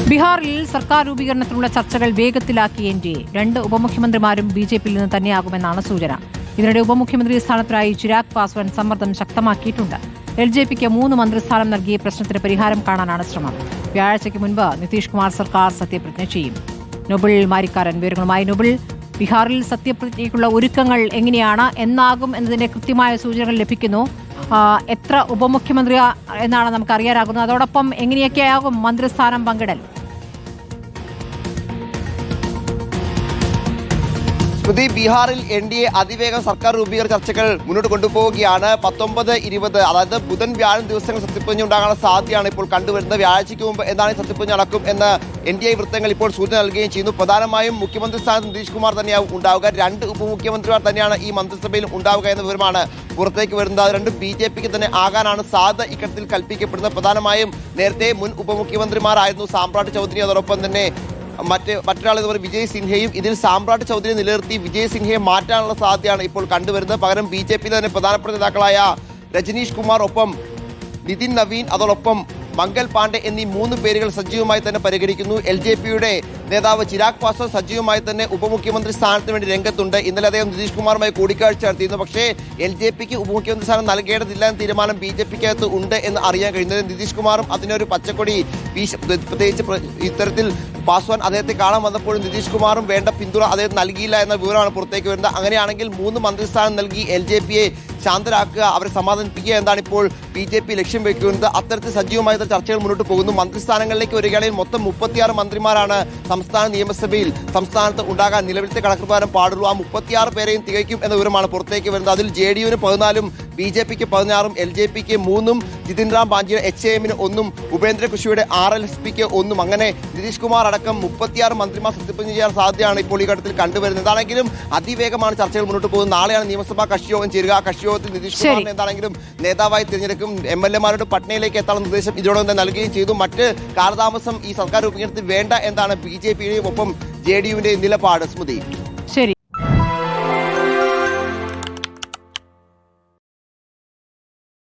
ബീഹാറിൽ സർക്കാർ രൂപീകരണത്തിനുള്ള ചർച്ചകൾ വേഗത്തിലാക്കി എൻഡിഎ. 2 ഉപമുഖ്യമന്ത്രിമാരും ബിജെപിയിൽ നിന്ന് തന്നെയാകുമെന്നാണ് സൂചന. ഇതിനിടെ ഉപമുഖ്യമന്ത്രി സ്ഥാനത്തിനായി ചിരാഗ് പാസ്വാൻ സമ്മർദ്ദം ശക്തമാക്കിയിട്ടുണ്ട്. എൽജെപിക്ക് 3 മന്ത്രിസ്ഥാനം നൽകിയ പ്രശ്നത്തിന് പരിഹാരം കാണാനാണ് ശ്രമം. വ്യാഴാഴ്ചയ്ക്ക് മുൻപ് നിതീഷ് കുമാർ സർക്കാർ സത്യപ്രതിജ്ഞ ചെയ്യും. നൊബിൾ മാരിക്കാരൻ വിവരങ്ങളുമായി. നൊബിൾ, ബീഹാറിൽ സത്യപ്രതിജ്ഞയ്ക്കുള്ള ഒരുക്കങ്ങൾ എങ്ങനെയാണ്, എന്നാകും എന്നതിന്റെ കൃത്യമായ സൂചനകൾ ലഭിക്കുന്നു. എത്ര ഉപമുഖ്യമന്ത്രി എന്നാണ് നമുക്ക് അറിയാനാകുന്നത്? അതോടൊപ്പം എങ്ങനെയൊക്കെയാകും മന്ത്രിസ്ഥാനം പങ്കിടൽ? സ്മൃതി, ബീഹാറിൽ എൻഡിഎ അതിവേഗം സർക്കാർ രൂപീകരണ ചർച്ചകൾ മുന്നോട്ട് കൊണ്ടുപോവുകയാണ്. 19, 20 അതായത് ബുധൻ വ്യാഴം ദിവസങ്ങൾ സത്യപ്രതിജ്ഞ ഉണ്ടാകാനുള്ള സാധ്യതയാണ് ഇപ്പോൾ കണ്ടുവരുന്നത്. വ്യാഴാഴ്ചയ്ക്ക് മുമ്പ് എന്താണ് സത്യപ്രതിജ്ഞ നടക്കും എന്ന് എൻഡിഎ വൃത്തങ്ങൾ ഇപ്പോൾ സൂചന നൽകുകയും ചെയ്യുന്നു. പ്രധാനമായും മുഖ്യമന്ത്രി സ്ഥാനത്ത് നിതീഷ് കുമാർ തന്നെയാവും ഉണ്ടാവുക. 2 ഉപമുഖ്യമന്ത്രിമാർ തന്നെയാണ് ഈ മന്ത്രിസഭയിൽ ഉണ്ടാവുക എന്ന വിവരമാണ് പുറത്തേക്ക് വരുന്നത്. 2 ബിജെപിക്ക് തന്നെ ആകാനാണ് സാധ്യത ഇക്കത്തിൽ കൽപ്പിക്കപ്പെടുന്നത്. പ്രധാനമായും നേരത്തെ മുൻ ഉപമുഖ്യമന്ത്രിമാരായിരുന്നു സാമ്രാട്ട് ചൗധരി, അതോടൊപ്പം തന്നെ മറ്റൊരാൾ ഇതുപോലെ വിജയ് സിൻഹയും. ഇതിൽ സാമ്രാട്ട് ചൗധരി നിലനിർത്തി വിജയ് സിൻഹയെ മാറ്റാനുള്ള സാധ്യതയാണ് ഇപ്പോൾ കണ്ടുവരുന്നത്. പകരം ബിജെപിയിലെ തന്നെ പ്രധാനപ്പെട്ട നേതാക്കളായ രജനീഷ് കുമാർ, ഒപ്പം നിതിൻ നവീൻ, അതോടൊപ്പം മംഗൽ പാണ്ഡെ എന്നീ 3 പേരുകൾ സജീവമായി തന്നെ പരിഗണിക്കുന്നു. എൽജെപിയുടെ നേതാവ് ചിരാഗ് പാസ്വാൻ സജീവമായി തന്നെ ഉപമുഖ്യമന്ത്രി സ്ഥാനത്തിന് വേണ്ടി രംഗത്തുണ്ട്. ഇന്നലെ അദ്ദേഹം നിതീഷ് കുമാറുമായി കൂടിക്കാഴ്ച നടത്തിയിരുന്നു. പക്ഷേ എൽജെപിക്ക് ഉപമുഖ്യമന്ത്രി സ്ഥാനം നൽകേണ്ടതില്ല എന്ന തീരുമാനം ബിജെപിക്കകത്ത് ഉണ്ട് എന്ന് അറിയാൻ കഴിയുന്നത്. നിതീഷ് കുമാറും അതിനൊരു പച്ചക്കൊടി പ്രത്യേകിച്ച് ഇത്തരത്തിൽ പാസ്വാൻ അദ്ദേഹത്തെ കാണാൻ വന്നപ്പോഴും നിതീഷ് കുമാറും വേണ്ട പിന്തുണ അദ്ദേഹം നൽകിയില്ല എന്ന വിവരമാണ് പുറത്തേക്ക് വരുന്നത്. അങ്ങനെയാണെങ്കിൽ 3 മന്ത്രിസ്ഥാനം നൽകി എൽജെപിയെ ശാന്തരാക്കുക, അവരെ സമാധാനിപ്പിക്കുക എന്നാണ് ഇപ്പോൾ ബിജെപി ലക്ഷ്യം വെക്കുന്നത്. അത്തരത്തിൽ സജീവമായ ചർച്ചകൾ മുന്നോട്ട് പോകുന്നു. മന്ത്രിസ്ഥാനങ്ങളിലേക്ക് വരികയാണെങ്കിൽ മൊത്തം 36 മന്ത്രിമാരാണ് സംസ്ഥാന നിയമസഭയിൽ സംസ്ഥാനത്ത് ഉണ്ടാകാൻ നിലവിലത്തെ കണക്ക് പ്രകാരം പാടുള്ളൂ. ആ 36 പേരെയും തികയ്ക്കും എന്ന വിവരമാണ് പുറത്തേക്ക് വരുന്നത്. അതിൽ JDUവിന് 14, ബിജെപിക്ക് 16, എൽജെപിക്ക് 3, ജിതിൻ റാം ബാഞ്ചിയുടെ HAMന് 1, ഉപേന്ദ്ര കുഷിയുടെ RLSPക്ക് 1. അങ്ങനെ നിതീഷ് കുമാർ അടക്കം 36 മന്ത്രിമാർ സത്യപ്രതിജ്ഞ ചെയ്യാൻ സാധ്യതയാണ് ഇപ്പോൾ ഈ ഘട്ടത്തിൽ കണ്ടുവരുന്നത്. എന്താണെങ്കിലും അതിവേഗമാണ് ചർച്ചകൾ മുന്നോട്ട് പോകുന്നത്. നാളെയാണ് നിയമസഭാ കക്ഷിയോഗം ചേരുക. ആ കക്ഷിയോഗത്തിൽ നിതീഷ് കുമാറിനെ എന്താണെങ്കിലും നേതാവായി തിരഞ്ഞെടുക്കും. MLA-മാരുടെ പട്നയിലേക്ക് എത്താനുള്ള നിർദ്ദേശം ഇതിനോടൊപ്പം തന്നെ നൽകുകയും ചെയ്തു. മറ്റ് കാലതാമസം ഈ സർക്കാർ രൂപീകരണത്തിൽ വേണ്ട എന്താണ് ബിജെപിയുടെയും ഒപ്പം JDUവിന്റെയും നിലപാട്. സ്മൃതി.